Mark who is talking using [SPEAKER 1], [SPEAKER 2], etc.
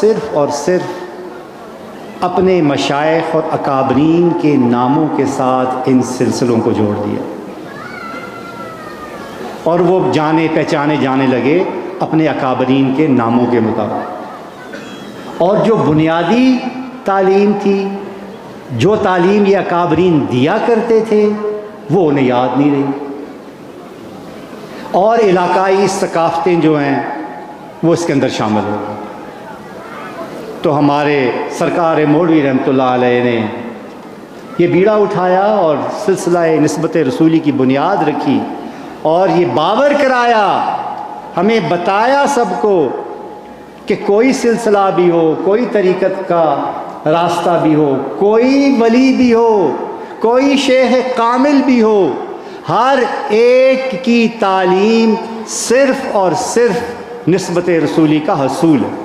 [SPEAKER 1] सिर्फ अपने मशाइख और अकाबरीन के नामों के साथ इन सिलसिलों को जोड़ दिया और वो जाने पहचाने जाने लगे अपने अकाबरीन के नामों के मुताबिक। और जो बुनियादी तालीम थी, जो तालीम ये अकाबरीन दिया करते थे, वो उन्हें याद नहीं रही। और इलाकाई सकाफ़तें जो हैं वो इसके अंदर शामिल हो गई। तो हमारे सरकार मौलवी रहमतुल्लाह अलैह ने ये बीड़ा उठाया और सिलसिला निस्बत रसूली की बुनियाद रखी और ये बावर कराया, हमें बताया सबको कि कोई सिलसिला भी हो, कोई तरीक़त का रास्ता भी हो, कोई वली भी हो, कोई शेख कामिल भी हो, हर एक की तालीम सिर्फ़ और सिर्फ निस्बत रसूली का हसूल है।